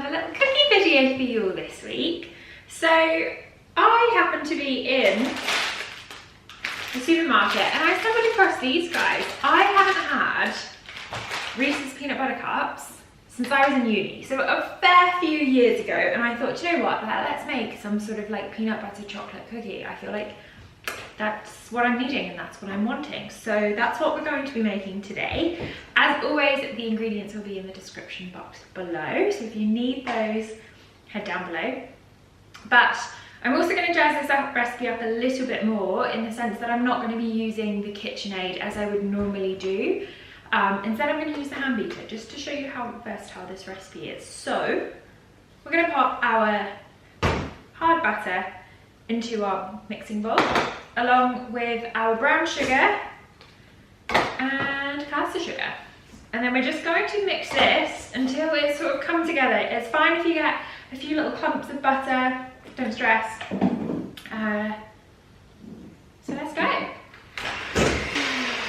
another little cookie video for you all this week. So I happen to be in the supermarket and I stumbled across these guys. I haven't had Reese's peanut butter cups since I was in uni, so a fair few years ago, and I thought, you know what, let's make some sort of like peanut butter chocolate cookie. I feel like that's what I'm needing and that's what I'm wanting. So that's what we're going to be making today. As always, the ingredients will be in the description box below, so if you need those, head down below. But I'm also going to jazz this recipe up a little bit more in the sense that I'm not going to be using the KitchenAid as I would normally do. Instead I'm going to use the hand beater just to show you how versatile this recipe is. So we're going to pop our hard butter into our mixing bowl along with our brown sugar and caster sugar. And then we're just going to mix this until it sort of comes together. It's fine if you get a few little clumps of butter, don't stress. So let's go.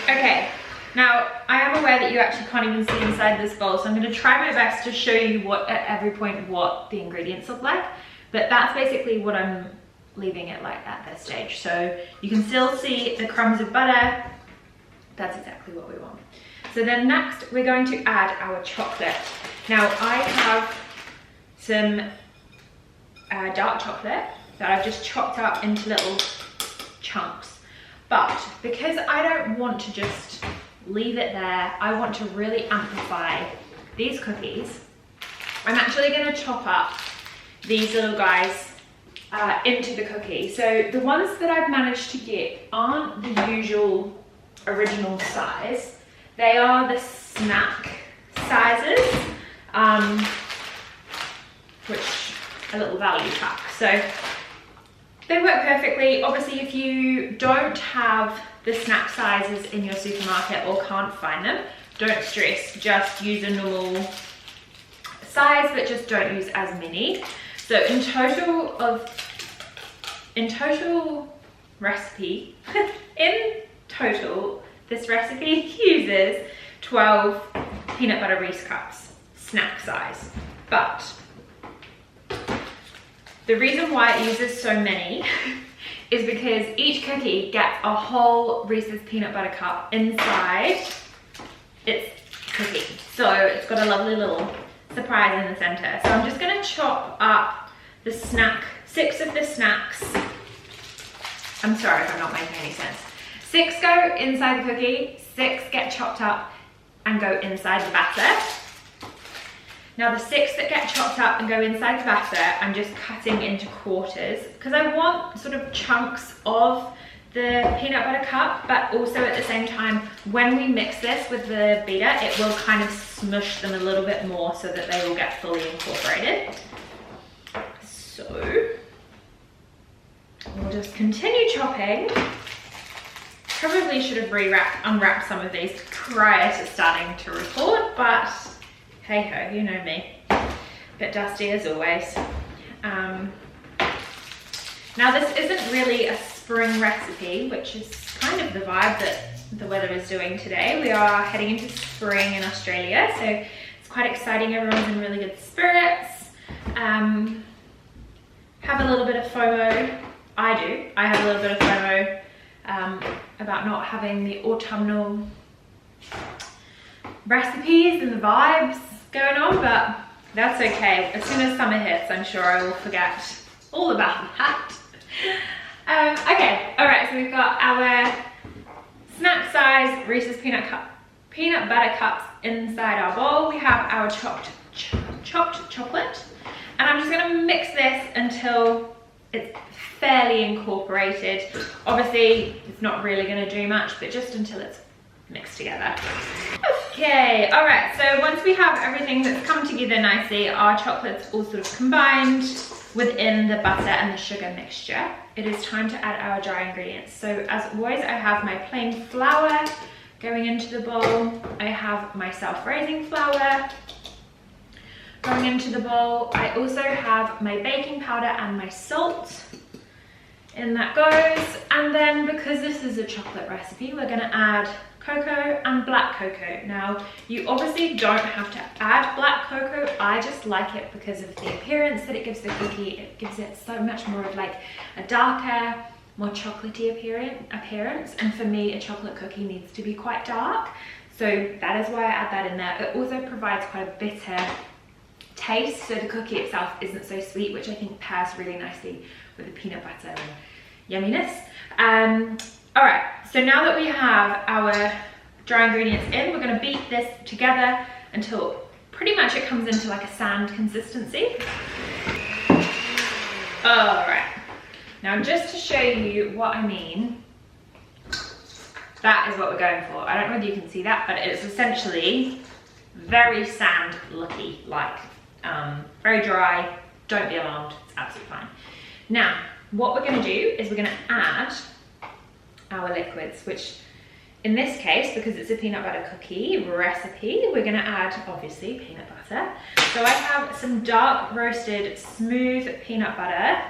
Okay. Now, I am aware that you actually can't even see inside this bowl, so I'm going to try my best to show you at every point what the ingredients look like. But that's basically what I'm leaving it like at this stage. So you can still see the crumbs of butter. That's exactly what we want. So then next, we're going to add our chocolate. Now, I have some dark chocolate that I've just chopped up into little chunks. But because I don't want to just leave it there, I want to really amplify these cookies. I'm actually going to chop up these little guys into the cookie. So the ones that I've managed to get aren't the usual original size. They are the snack sizes, which are little value pack. So they work perfectly. Obviously, if you don't have the snack sizes in your supermarket or can't find them, don't stress, just use a normal size, but just don't use as many. So in total this recipe uses 12 peanut butter Reese cups, snack size. But the reason why it uses so many is because each cookie gets a whole Reese's peanut butter cup inside its cookie. So it's got a lovely little surprise in the center. So I'm just gonna chop up the 6 of the snacks. I'm sorry if I'm not making any sense. 6 go inside the cookie, 6 get chopped up and go inside the batter. Now the 6 that get chopped up and go inside the batter, I'm just cutting into quarters because I want sort of chunks of the peanut butter cup, but also at the same time, when we mix this with the beater, it will kind of smush them a little bit more so that they will get fully incorporated. So we'll just continue chopping. Probably should have unwrapped some of these prior to starting to record, but hey ho, you know me, bit dusty as always. Now this isn't really a spring recipe, which is kind of the vibe that the weather is doing today. We are heading into spring in Australia, so it's quite exciting. Everyone's in really good spirits. Have a little bit of FOMO. I have a little bit of FOMO about not having the autumnal recipes and the vibes going on, but that's okay. As soon as summer hits, I'm sure I will forget all about that. Okay, all right, so we've got our snack size Reese's peanut butter cups inside our bowl. We have our chopped chocolate, and I'm just gonna mix this until it's fairly incorporated. Obviously, it's not really gonna do much, but just until it's mixed together. Okay, all right, so once we have everything that's come together nicely, our chocolate's all sort of combined within the butter and the sugar mixture, it is time to add our dry ingredients. So as always, I have my plain flour going into the bowl. I have my self-raising flour going into the bowl. I also have my baking powder and my salt. In that goes. And then because this is a chocolate recipe, we're gonna add cocoa and black cocoa. Now, you obviously don't have to add black cocoa. I just like it because of the appearance that it gives the cookie. It gives it so much more of like a darker, more chocolatey appearance. And for me, a chocolate cookie needs to be quite dark. So that is why I add that in there. It also provides quite a bitter taste, so the cookie itself isn't so sweet, which I think pairs really nicely with the peanut butter and yumminess. All right, so now that we have our dry ingredients in, we're gonna beat this together until pretty much it comes into like a sand consistency. All right, now just to show you what I mean, that is what we're going for. I don't know whether you can see that, but it's essentially very sand-looky, like very dry. Don't be alarmed, it's absolutely fine. Now, what we're gonna do is we're gonna add our liquids, which in this case, because it's a peanut butter cookie recipe, we're gonna add, obviously, peanut butter. So I have some dark roasted smooth peanut butter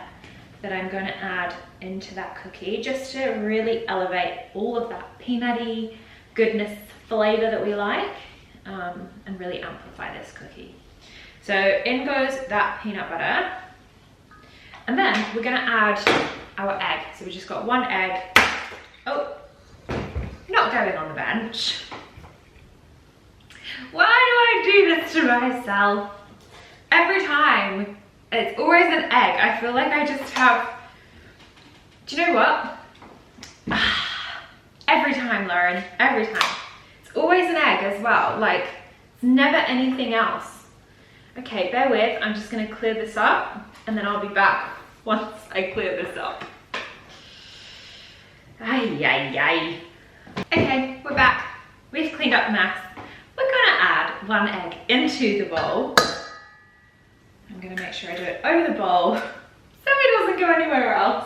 that I'm gonna add into that cookie, just to really elevate all of that peanutty goodness flavor that we like, and really amplify this cookie. So in goes that peanut butter. And then we're gonna add our egg. So we just got one egg. Oh, not going on the bench. Why do I do this to myself? Every time, it's always an egg. I feel like I just have, do you know what? Every time, Lauren, every time. It's always an egg as well. Like, it's never anything else. Okay, bear with, I'm just gonna clear this up and then I'll be back once I clear this up. Ay, ay, ay. Okay, we're back. We've cleaned up the mess. We're gonna add one egg into the bowl. I'm gonna make sure I do it over the bowl so it doesn't go anywhere else.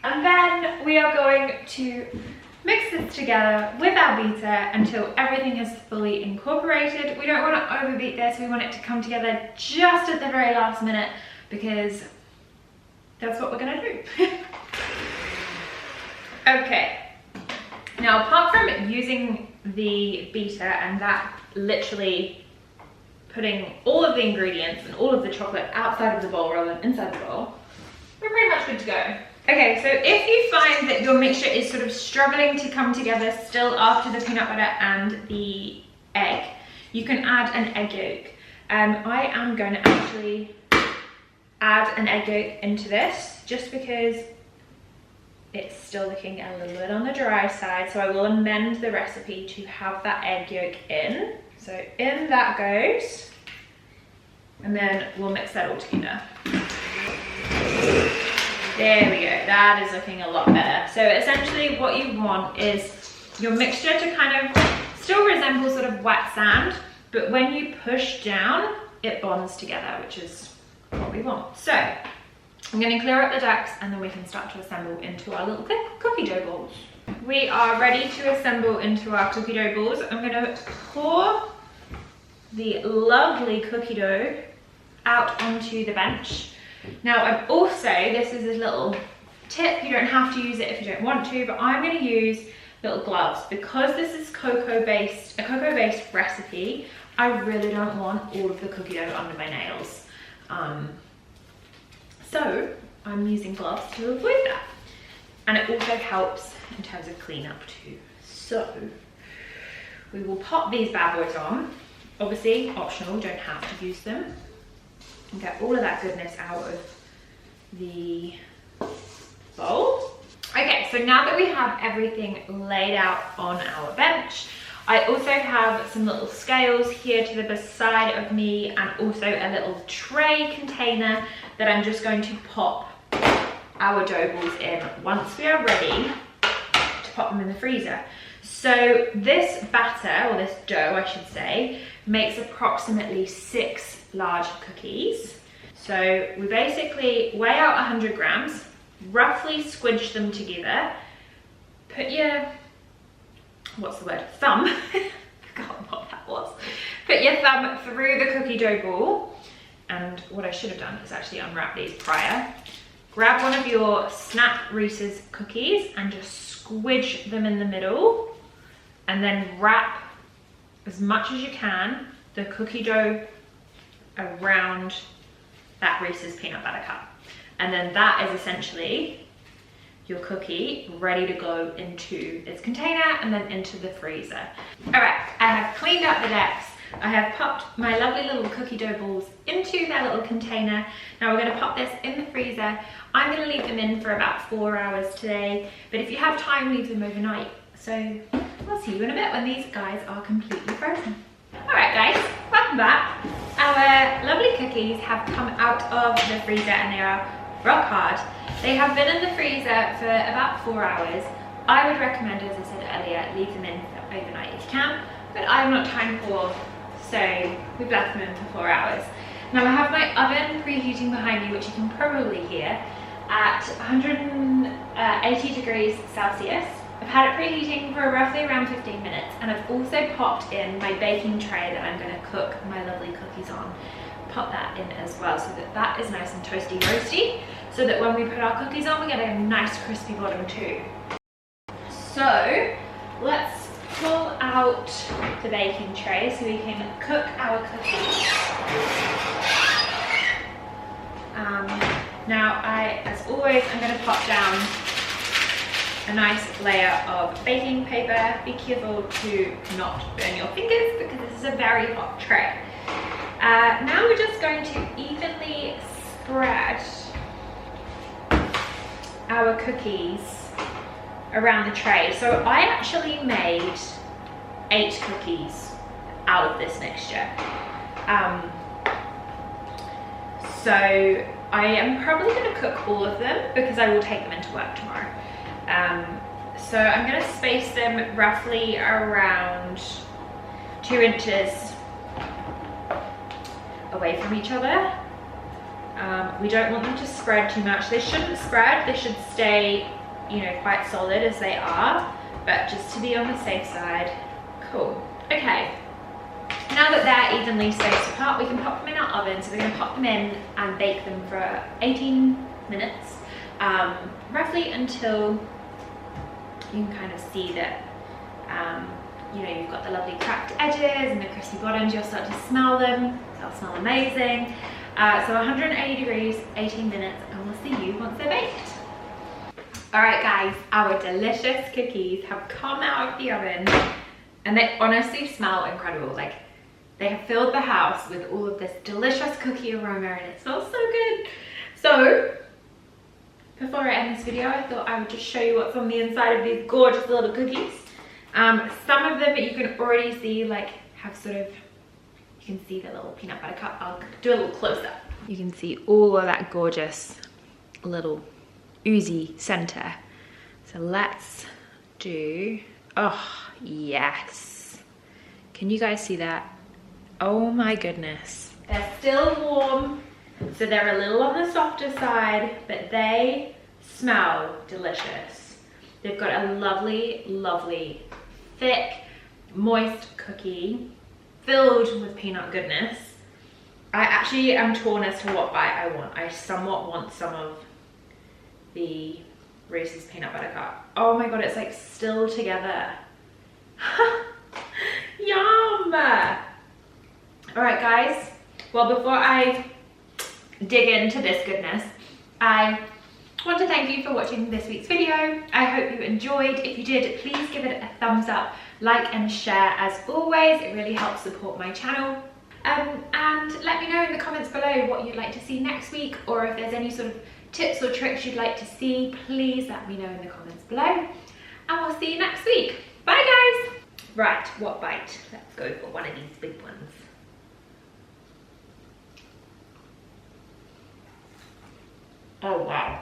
And then we are going to mix this together with our beater until everything is fully incorporated. We don't want to overbeat this. We want it to come together just at the very last minute because that's what we're gonna do. Okay, now apart from using the beater and that literally putting all of the ingredients and all of the chocolate outside of the bowl rather than inside the bowl, we're pretty much good to go. Okay, so if you find that your mixture is sort of struggling to come together still after the peanut butter and the egg, you can add an egg yolk. I am going to actually add an egg yolk into this just because it's still looking a little bit on the dry side, so I will amend the recipe to have that egg yolk in. So in that goes, and then we'll mix that all together. There we go, that is looking a lot better. So essentially what you want is your mixture to kind of still resemble sort of wet sand, but when you push down, it bonds together, which is what we want. So I'm going to clear up the ducks and then we can start to assemble into our little cookie dough balls. We are ready to assemble into our cookie dough balls. I'm going to pour the lovely cookie dough out onto the bench. Now I'm also, this is a little tip, you don't have to use it if you don't want to, but I'm going to use little gloves because this is a cocoa-based recipe. I really don't want all of the cookie dough under my nails. So I'm using gloves to avoid that. And it also helps in terms of cleanup too. So we will pop these bad boys on. Obviously optional, don't have to use them. And get all of that goodness out of the bowl. Okay, so now that we have everything laid out on our bench, I also have some little scales here to the side of me and also a little tray container that I'm just going to pop our dough balls in once we are ready to pop them in the freezer. So this batter, or this dough I should say, makes approximately 6 large cookies. So we basically weigh out 100 grams, roughly squidge them together, put your, what's the word, thumb, forgot what that was. Put your thumb through the cookie dough ball, and what I should have done is actually unwrap these prior. Grab one of your Snap Reese's cookies and just squidge them in the middle, and then wrap as much as you can the cookie dough around that Reese's peanut butter cup. And then that is essentially your cookie ready to go into its container and then into the freezer. All right, I have cleaned up the decks. I have popped my lovely little cookie dough balls into their little container. Now we're gonna pop this in the freezer. I'm gonna leave them in for about 4 hours today, but if you have time, leave them overnight. So I'll see you in a bit when these guys are completely frozen. All right guys, welcome back. Our lovely cookies have come out of the freezer and they are rock hard. They have been in the freezer for about 4 hours. I would recommend, as I said earlier, leave them in for overnight if you can, but I'm not time poor, so we've left them in for 4 hours. Now I have my oven preheating behind me, which you can probably hear, at 180 degrees Celsius. I've had it preheating for roughly around 15 minutes, and I've also popped in my baking tray that I'm going to cook my lovely cookies on. Pop that in as well so that that is nice and toasty roasty, so that when we put our cookies on, we get a nice crispy bottom too. So let's pull out the baking tray so we can cook our cookies. Now as always, I'm going to pop down a nice layer of baking paper. Be careful to not burn your fingers because this is a very hot tray. Now we're just going to evenly spread our cookies around the tray. So I actually made 8 cookies out of this mixture. So I am probably going to cook all of them because I will take them into work tomorrow. So I'm going to space them roughly around 2 inches away from each other. We don't want them to spread too much. They shouldn't spread, they should stay, you know, quite solid as they are, but just to be on the safe side. Cool. Okay, now that they're evenly spaced apart, we can pop them in our oven. So we're going to pop them in and bake them for 18 minutes, roughly until you can kind of see that you know, you've got the lovely cracked edges and the crispy bottoms. You'll start to smell them. They'll smell amazing. So 180 degrees, 18 minutes, and we'll see you once they're baked. All right guys, our delicious cookies have come out of the oven and they honestly smell incredible. Like, they have filled the house with all of this delicious cookie aroma and it smells so good. So before I end this video, I thought I would just show you what's on the inside of these gorgeous little cookies. Some of them you can already see, like, have sort of, you can see the little peanut butter cup. I'll do a little close up. You can see all of that gorgeous little oozy center. So let's do, oh yes. Can you guys see that? Oh my goodness. They're still warm, so they're a little on the softer side, but they smell delicious. They've got a lovely, lovely, thick, moist cookie filled with peanut goodness. I actually am torn as to what bite I want. I somewhat want some of the Reese's peanut butter cup. Oh my god, it's like still together. Yum! All right guys, well, before I dig into this goodness, I want to thank you for watching this week's video. I hope you enjoyed. If you did, please give it a thumbs up, like and share as always. It really helps support my channel. And let me know in the comments below what you'd like to see next week, or if there's any sort of tips or tricks you'd like to see, please let me know in the comments below. And we'll see you next week. Bye guys! Right, what bite? Let's go for one of these big ones. Oh wow.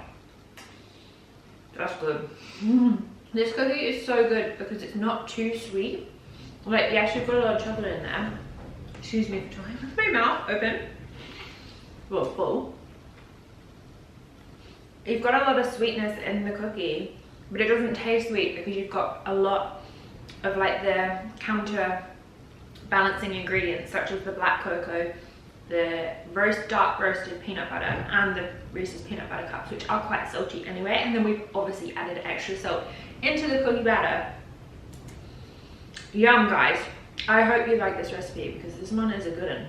That's good. This cookie is so good because it's not too sweet. Like, yes, you've got a lot of chocolate in there. Excuse me for trying with my mouth open. Well, full. You've got a lot of sweetness in the cookie, but it doesn't taste sweet because you've got a lot of like the counter balancing ingredients, such as the black cocoa, the dark roasted peanut butter, and the Reese's peanut butter cups, which are quite salty anyway. And then we've obviously added extra salt into the cookie batter. Yum, guys. I hope you like this recipe because this one is a good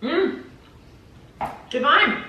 one. Divine.